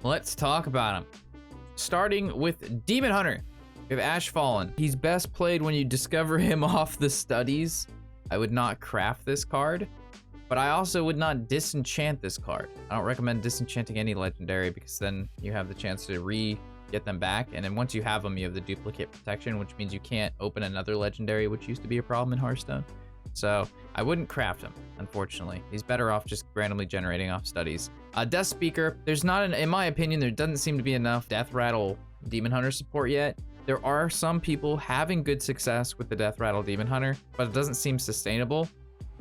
Let's talk about him. Starting with Demon Hunter. We have Ash Fallen. He's best played when you discover him off the studies. I would not craft this card, but I also would not disenchant this card. I don't recommend disenchanting any legendary because then you have the chance to get them back, and then once you have them, you have the duplicate protection, which means you can't open another legendary, which used to be a problem in Hearthstone. So I wouldn't craft him, unfortunately. He's better off just randomly generating off studies. Death Speaker, there's not in my opinion, there doesn't seem to be enough Death Rattle Demon Hunter support yet. There are some people having good success with the Death Rattle Demon Hunter, but it doesn't seem sustainable.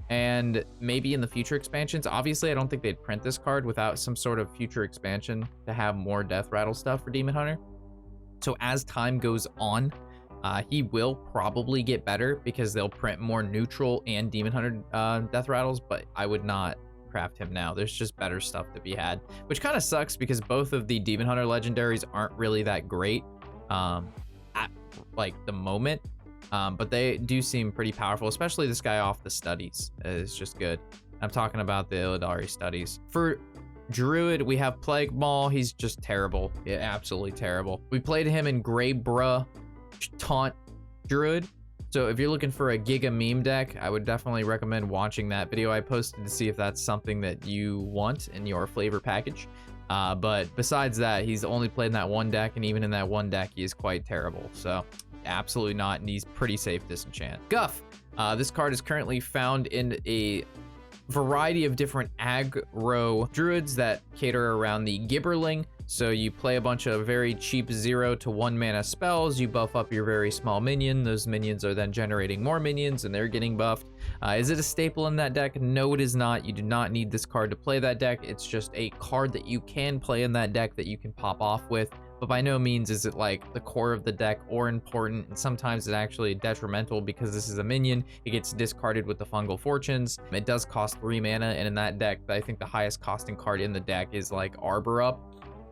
And maybe in the future expansions, obviously I don't think they'd print this card without some sort of future expansion to have more Death Rattle stuff for Demon Hunter. So as time goes on, he will probably get better because they'll print more neutral and Demon Hunter Death Rattles, but I would not craft him now. There's just better stuff to be had, which kind of sucks because both of the Demon Hunter legendaries aren't really that great at like the moment. But they do seem pretty powerful, especially this guy off the studies is just good. I'm talking about the Illidari studies. For Druid, we have Plague Maul. He's just terrible. Yeah, absolutely terrible. We played him in Greybruh Taunt Druid. So if you're looking for a Giga meme deck, I would definitely recommend watching that video I posted to see if that's something that you want in your flavor package. But besides that, he's only played in that one deck, and even in that one deck, he is quite terrible. So absolutely not, and he's pretty safe disenchant. Guff. This card is currently found in a variety of different aggro druids that cater around the Gibberling. So you play a bunch of very cheap 0 to 1 mana spells, you buff up your very small minion, those minions are then generating more minions and they're getting buffed. Is it a staple in that deck? No, it is not. You do not need this card to play that deck. It's just a card that you can play in that deck that you can pop off with. But by no means is it like the core of the deck or important, and sometimes it's actually detrimental because this is a minion. It gets discarded with the Fungal Fortunes. It does cost 3 mana, and in that deck, I think the highest costing card in the deck is like Arbor Up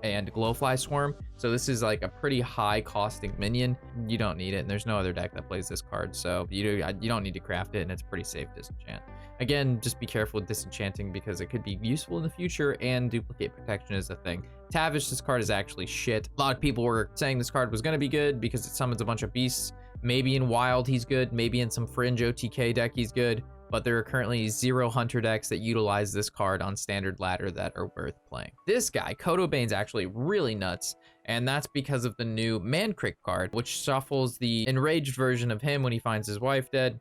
and Glowfly Swarm. So this is like a pretty high costing minion. You don't need it, and there's no other deck that plays this card, so you don't need to craft it, and it's pretty safe disenchant. Again, just be careful with disenchanting because it could be useful in the future, and duplicate protection is a thing. Tavish, this card is actually shit. A lot of people were saying this card was going to be good because it summons a bunch of beasts. Maybe in Wild he's good, maybe in some Fringe OTK deck he's good, but there are currently 0 Hunter decks that utilize this card on Standard Ladder that are worth playing. This guy, Kodobane's actually really nuts, and that's because of the new Mankrik card, which shuffles the enraged version of him when he finds his wife dead.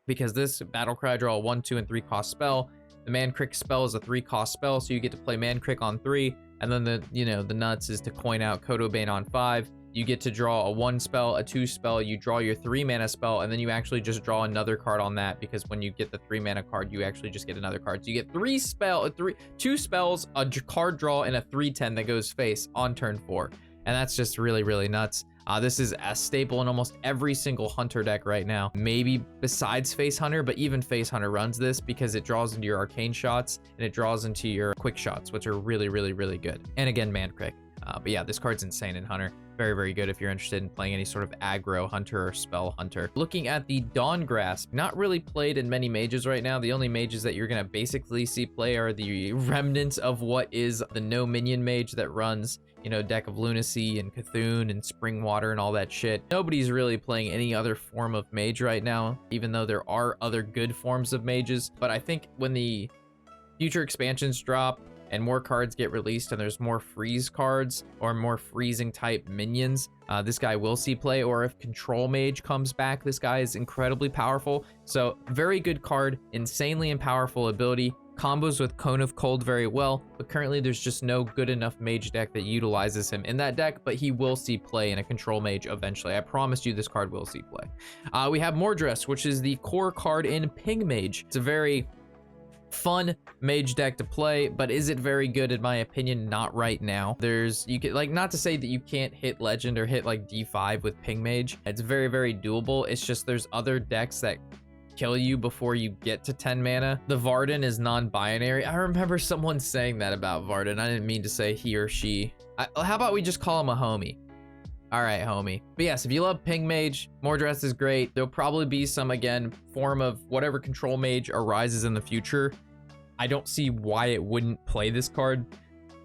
Because this Battlecry draw a 1, 2, and 3 cost spell. The Mankrik spell is a 3 cost spell, so you get to play Mankrik on 3, and then the nuts is to coin out Kodobane on 5. You get to draw a 1 spell, a 2 spell, you draw your 3 mana spell, and then you actually just draw another card on that, because when you get the 3 mana card, you actually just get another card. So you get 2 spells, a card draw, and a 3/10 that goes face on turn 4. And that's just really, really nuts. This is a staple in almost every single Hunter deck right now. Maybe besides Face Hunter, but even Face Hunter runs this because it draws into your Arcane shots and it draws into your Quick shots, which are really, really, really good. And again, Mankrik. But yeah, this card's insane in Hunter. Very, very good if you're interested in playing any sort of aggro Hunter or spell Hunter. Looking at the Dawn Grasp, not really played in many mages right now. The only mages that you're gonna basically see play are the remnants of what is the no minion mage that runs, Deck of Lunacy and Cthulhu and Springwater and all that shit. Nobody's really playing any other form of mage right now, even though there are other good forms of mages. But I think when the future expansions drop and more cards get released and there's more freeze cards or more freezing type minions, this guy will see play. Or if Control Mage comes back, this guy is incredibly powerful. So very good card, insanely and powerful ability. Combos with Cone of Cold very well, but currently there's just no good enough mage deck that utilizes him in that deck, but he will see play in a Control Mage eventually. I promise you this card will see play. We have Mordress, which is the core card in Ping Mage. It's a very fun mage deck to play, but is it very good? In my opinion, not right now. You can, like, not to say that you can't hit legend or hit like D5 with Ping Mage. It's very, very doable. It's just there's other decks that kill you before you get to 10 mana. The Varden is non-binary. I remember someone saying that about Varden. I didn't mean to say he or she. How about we just call him a homie? All right, homie. But yes, if you love Ping Mage, Mordress is great. There'll probably be some, again, form of whatever Control Mage arises in the future. I don't see why it wouldn't play this card.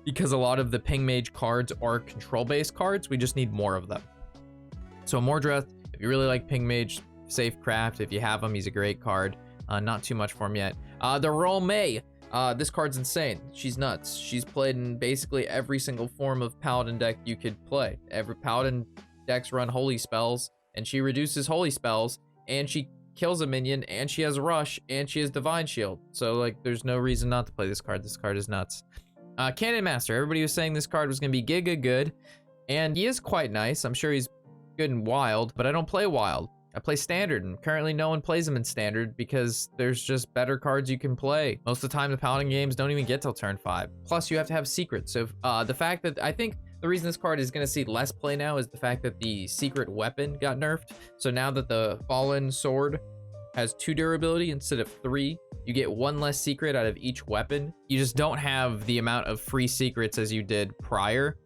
because a lot of the Ping Mage cards are control-based cards. We just need more of them. So Mordreth, if you really like Ping Mage, safe craft. If you have him, he's a great card. Not too much for him yet. The Rome. This card's insane. She's nuts. She's played in basically every single form of Paladin deck you could play. Every Paladin decks run holy spells, and she reduces holy spells, and she kills a minion, and she has Rush, and she has Divine Shield. So, like, there's no reason not to play this card. This card is nuts. Cannon Master. Everybody was saying this card was going to be giga good, and he is quite nice. I'm sure he's good in Wild, but I don't play Wild. I play Standard, and currently no one plays him in Standard because there's just better cards you can play. Most of the time, the Paladin games don't even get till turn 5. Plus, you have to have Secret. So the fact that I think the reason this card is going to see less play now is the fact that the Secret Weapon got nerfed. So now that the Fallen Sword has 2 durability instead of 3, you get 1 less secret out of each weapon. You just don't have the amount of free secrets as you did prior,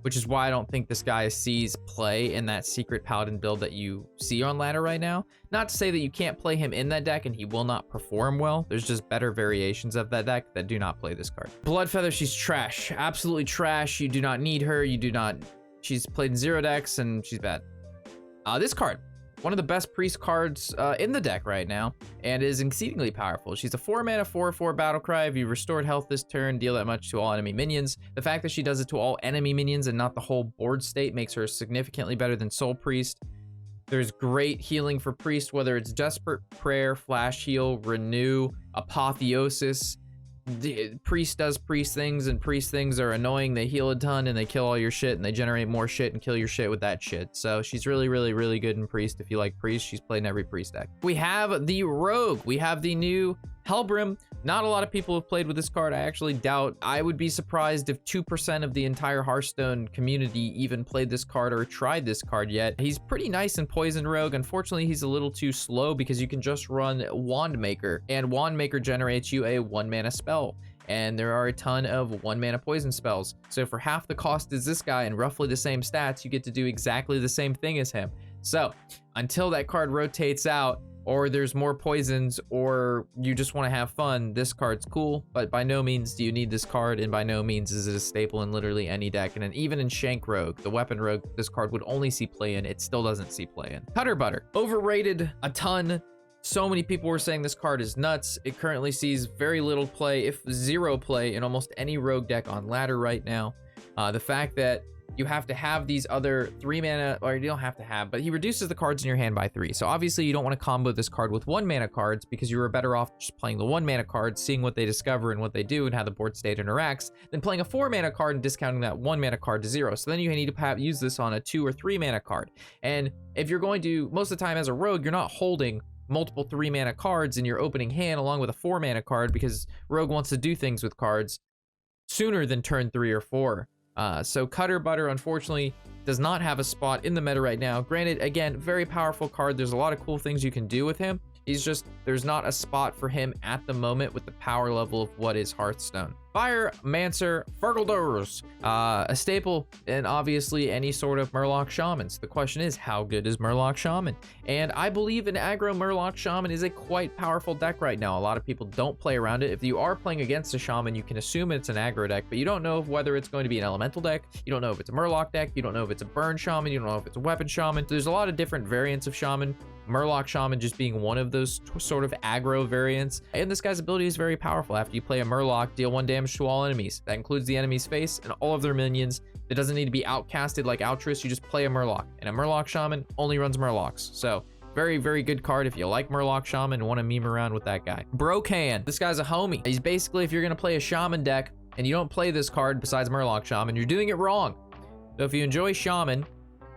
which is why I don't think this guy sees play in that Secret Paladin build that you see on ladder right now. Not to say that you can't play him in that deck and he will not perform well. There's just better variations of that deck that do not play this card. Bloodfeather, she's trash. Absolutely trash. You do not need her. You do not. She's played in 0 decks and she's bad. This card, one of the best priest cards in the deck right now, and is exceedingly powerful. She's a 4-mana 4/4 battlecry. If you restored health this turn, deal that much to all enemy minions. The fact that she does it to all enemy minions and not the whole board state makes her significantly better than Soul Priest. There's great healing for Priest, whether it's Desperate Prayer, Flash Heal, Renew, Apotheosis. The Priest does Priest things, and Priest things are annoying. They heal a ton, and they kill all your shit, and they generate more shit and kill your shit with that shit. So she's really, really, really good in Priest. If you like Priest, she's played in every Priest deck. We have the Rogue. We have the new Helbrim. Not a lot of people have played with this card. I actually doubt. I would be surprised if 2% of the entire Hearthstone community even played this card or tried this card yet. He's pretty nice in Poison Rogue. Unfortunately, he's a little too slow because you can just run Wand Maker, and Wand Maker generates you a 1-mana spell. And there are a ton of 1-mana poison spells. So for half the cost as this guy and roughly the same stats, you get to do exactly the same thing as him. So until that card rotates out, or there's more poisons, or you just want to have fun, this card's cool, but by no means do you need this card, and by no means is it a staple in literally any deck. And then even in Shank Rogue, the weapon rogue, this card would only see play in. It still doesn't see play in. Cutter Butter, overrated a ton. So many people were saying this card is nuts. It currently sees very little play, if 0 play, in almost any rogue deck on ladder right now. The fact that you have to have these other 3-mana, or you don't have to have, but he reduces the cards in your hand by 3. So obviously you don't want to combo this card with 1-mana cards because you were better off just playing the 1-mana cards, seeing what they discover and what they do and how the board state interacts, than playing a 4-mana card and discounting that 1-mana card to 0. So then you need to use this on a 2 or 3-mana card. And if you're going to, most of the time as a rogue, you're not holding multiple 3-mana cards in your opening hand along with a 4-mana card because rogue wants to do things with cards sooner than turn 3 or 4. So Cutter Butter, unfortunately, does not have a spot in the meta right now. Granted, again, very powerful card. There's a lot of cool things you can do with him. He's just, there's not a spot for him at the moment with the power level of what is Hearthstone. Pyromancer Fergaldors, a staple in obviously any sort of Murloc Shamans. The question is, how good is Murloc Shaman? And I believe an aggro Murloc Shaman is a quite powerful deck right now. A lot of people don't play around it. If you are playing against a Shaman, you can assume it's an aggro deck, but you don't know whether it's going to be an elemental deck. You don't know if it's a Murloc deck. You don't know if it's a burn Shaman. You don't know if it's a weapon Shaman. There's a lot of different variants of Shaman. Murloc Shaman just being one of those sort of aggro variants. And this guy's ability is very powerful. After you play a Murloc, deal 1 damage to all enemies. That includes the enemy's face and all of their minions. It doesn't need to be outcasted like Altruist. You just play a Murloc. And a Murloc Shaman only runs Murlocs. So very, very good card if you like Murloc Shaman and want to meme around with that guy. Brocan. This guy's a homie. He's basically, if you're going to play a Shaman deck and you don't play this card besides Murloc Shaman, you're doing it wrong. So if you enjoy Shaman,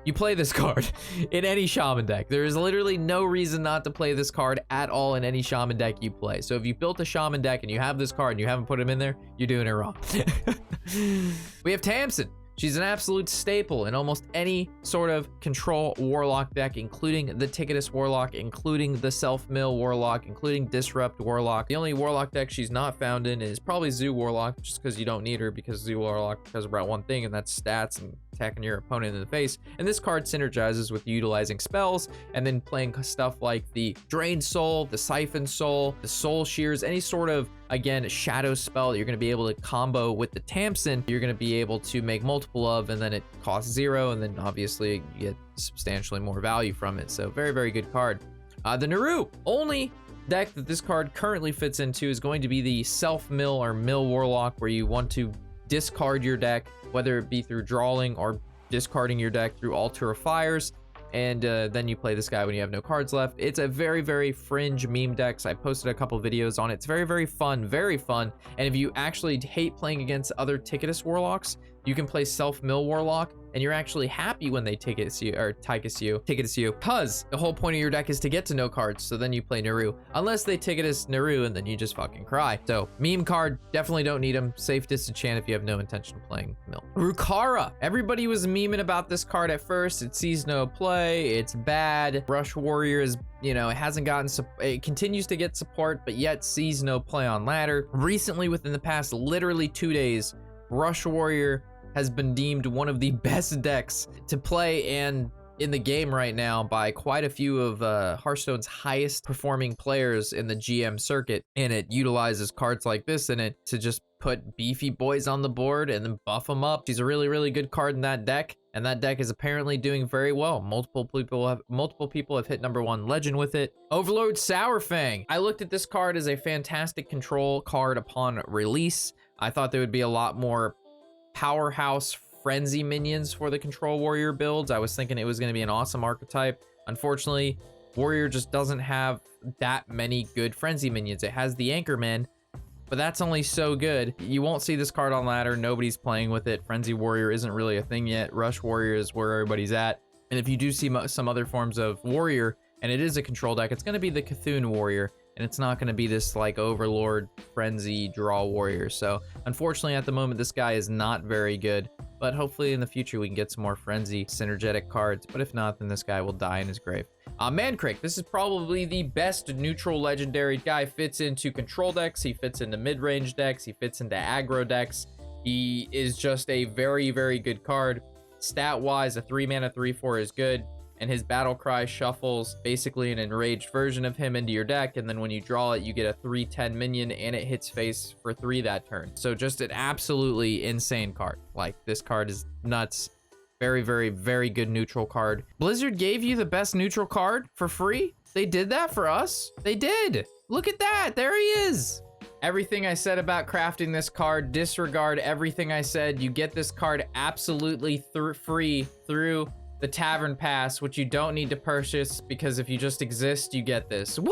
you play this card in any Shaman deck. There is literally no reason not to play this card at all in any Shaman deck you play. So if you built a Shaman deck and you have this card and you haven't put him in there, you're doing it wrong. We have Tamsin. She's an absolute staple in almost any sort of control Warlock deck, including the Ticketus Warlock, including the Self-Mill Warlock, including Disrupt Warlock. The only Warlock deck she's not found in is probably Zoo Warlock, just because you don't need her, because Zoo Warlock does about one thing, and that's stats and attacking your opponent in the face. And this card synergizes with utilizing spells and then playing stuff like the Drained Soul, the Siphon Soul, the Soul Shears, any sort of Again, Shadow Spell that you're going to be able to combo with the Tamsin, you're going to be able to make multiple of, and then it costs 0, and then obviously you get substantially more value from it. So very, very good card. The Naru, only deck that this card currently fits into is going to be the Self-Mill or Mill Warlock, where you want to discard your deck, whether it be through drawing or discarding your deck through Altar of Fires, and then you play this guy when you have no cards left. It's a very, very fringe meme deck. I posted a couple videos on it. It's very, very fun, and if you actually hate playing against other Ticketus Warlocks, you can play Self-Mill Warlock, and you're actually happy when they Ticketus you, because the whole point of your deck is to get to no cards, so then you play Naru. Unless they Ticketus Naru, and then you just fucking cry. So, meme card, definitely don't need them. Safe disenchant if you have no intention of playing Mill. Rukara. Everybody was memeing about this card at first. It sees no play, it's bad. Rush Warrior is, you know, it continues to get support, but yet sees no play on ladder. Recently, within the past literally 2 days, Rush Warrior has been deemed one of the best decks to play and in the game right now by quite a few of Hearthstone's highest performing players in the GM circuit, and it utilizes cards like this in it to just put beefy boys on the board and then buff them up. She's a really, really good card in that deck, and that deck is apparently doing very well. Multiple people have hit #1 legend with it. Overlord Sourfang. I looked at this card as a fantastic control card upon release. I thought there would be a lot more powerhouse frenzy minions for the control warrior builds. I was thinking it was going to be an awesome archetype. Unfortunately, warrior just doesn't have that many good frenzy minions. It has the Anchorman, but that's only so good. You won't see this card on ladder. Nobody's playing with it. Frenzy warrior isn't really a thing yet. Rush warrior is where everybody's at. And if you do see some other forms of warrior, and it is a control deck, it's going to be the Cthulhu warrior, and it's not going to be this like overlord frenzy draw warrior. So unfortunately at the moment this guy is not very good, but hopefully in the future we can get some more frenzy synergetic cards. But if not, then this guy will die in his grave. Mankrik, this is probably the best neutral legendary guy. Fits into control decks, he fits into mid-range decks, he fits into aggro decks. He is just a very, very good card. Stat wise, a 3-mana 3/4 is good, and his battle cry shuffles basically an enraged version of him into your deck, and then when you draw it, you get a 3/10 minion, and it hits face for 3 that turn. So just an absolutely insane card. Like, this card is nuts. Very, very, very good neutral card. Blizzard gave you the best neutral card for free? They did that for us? They did. Look at that. There he is. Everything I said about crafting this card, disregard everything I said. You get this card absolutely free through the Tavern Pass, which you don't need to purchase, because if you just exist, you get this. Woo!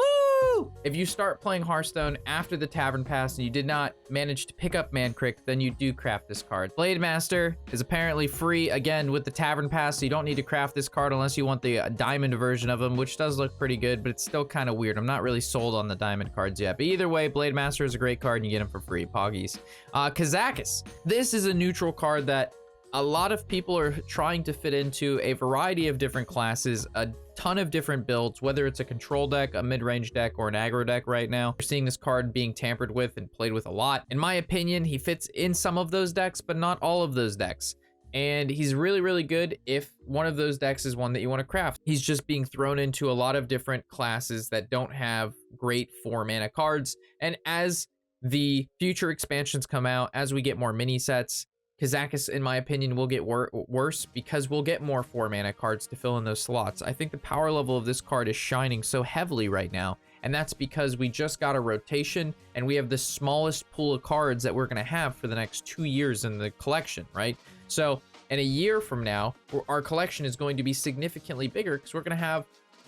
If you start playing Hearthstone after the Tavern Pass and you did not manage to pick up Mankrik, then you do craft this card. Blade Master is apparently free, again, with the Tavern Pass, so you don't need to craft this card unless you want the diamond version of him, which does look pretty good, but it's still kind of weird. I'm not really sold on the diamond cards yet. But either way, Blade Master is a great card, and you get him for free. Poggies. Kazakus. This is a neutral card that a lot of people are trying to fit into a variety of different classes, a ton of different builds, whether it's a control deck, a mid-range deck, or an aggro deck right now. You're seeing this card being tampered with and played with a lot. In my opinion, he fits in some of those decks, but not all of those decks. And he's really, really good if one of those decks is one that you want to craft. He's just being thrown into a lot of different classes that don't have great 4-mana cards. And as the future expansions come out, as we get more mini sets, Kazakus, in my opinion, will get worse because we'll get more 4-mana cards to fill in those slots. I think the power level of this card is shining so heavily right now, and that's because we just got a rotation and we have the smallest pool of cards that we're going to have for the next 2 years in the collection, right? So in a year from now, our collection is going to be significantly bigger because we're going to have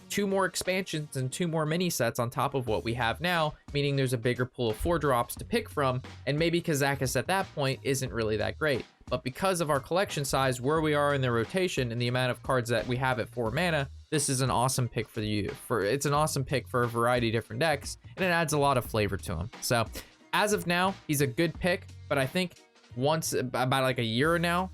2 more expansions and 2 more mini sets on top of what we have now, meaning there's a bigger pool of 4-drops to pick from, and maybe Kazakus at that point isn't really that great. But because of our collection size, where we are in the rotation, and the amount of cards that we have at 4 mana, this is an awesome pick for you. It's an awesome pick for a variety of different decks, and it adds a lot of flavor to them. So as of now, he's a good pick, but I think once about like a year now,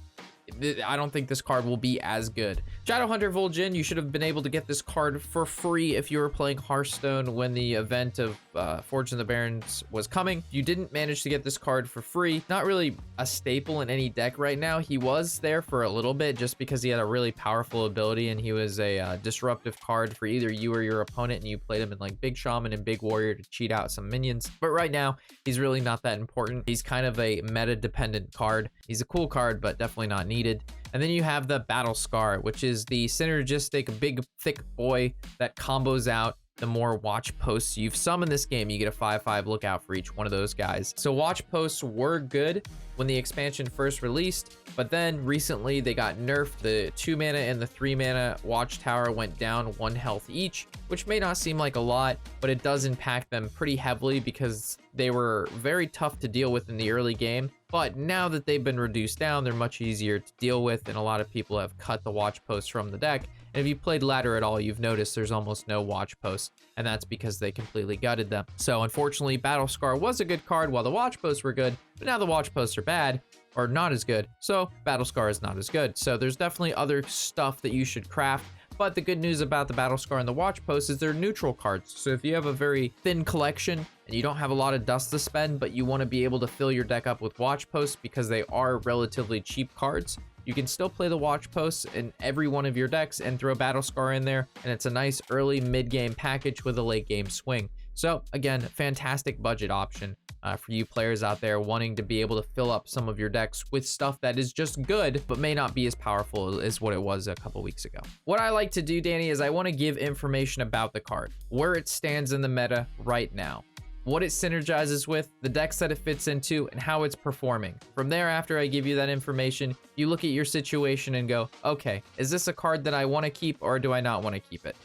I don't think this card will be as good. Shadowhunter Vol'jin, you should have been able to get this card for free if you were playing Hearthstone when the event of Forge in the Barrens was coming. You didn't manage to get this card for free. Not really a staple in any deck right now. He was there for a little bit just because he had a really powerful ability and he was a disruptive card for either you or your opponent, and you played him in like Big Shaman and Big Warrior to cheat out some minions. But right now, he's really not that important. He's kind of a meta-dependent card. He's a cool card, but definitely not needed. And then you have the Battle Scar, which is the synergistic big thick boy that combos out the more watch posts you've summoned this game. You get a 5/5 lookout for each one of those guys. So watch posts were good when the expansion first released, but then recently they got nerfed. The 2 mana and the 3 mana watchtower went down 1 health each, which may not seem like a lot, but it does impact them pretty heavily because they were very tough to deal with in the early game. But now that they've been reduced down, they're much easier to deal with, and a lot of people have cut the watch posts from the deck. And if you played ladder at all, you've noticed there's almost no watch posts, and that's because they completely gutted them. So unfortunately, Battle Scar was a good card while the watch posts were good, but now the watch posts are bad, or not as good, so Battle Scar is not as good. So there's definitely other stuff that you should craft. But the good news about the Battle Scar and the Watch Post is they're neutral cards. So if you have a very thin collection and you don't have a lot of dust to spend, but you want to be able to fill your deck up with Watch Posts because they are relatively cheap cards, you can still play the Watch Posts in every one of your decks and throw Battle Scar in there. And it's a nice early mid-game package with a late-game swing. So again, fantastic budget option for you players out there wanting to be able to fill up some of your decks with stuff that is just good, but may not be as powerful as what it was a couple weeks ago. What I like to do, Danny, is I want to give information about the card, where it stands in the meta right now, what it synergizes with, the decks that it fits into, and how it's performing. From there, after I give you that information, you look at your situation and go, okay, is this a card that I want to keep or do I not want to keep it?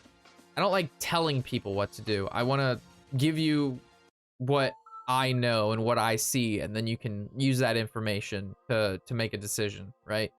I don't like telling people what to do. I want to give you what I know and what I see, and then you can use that information to make a decision, right?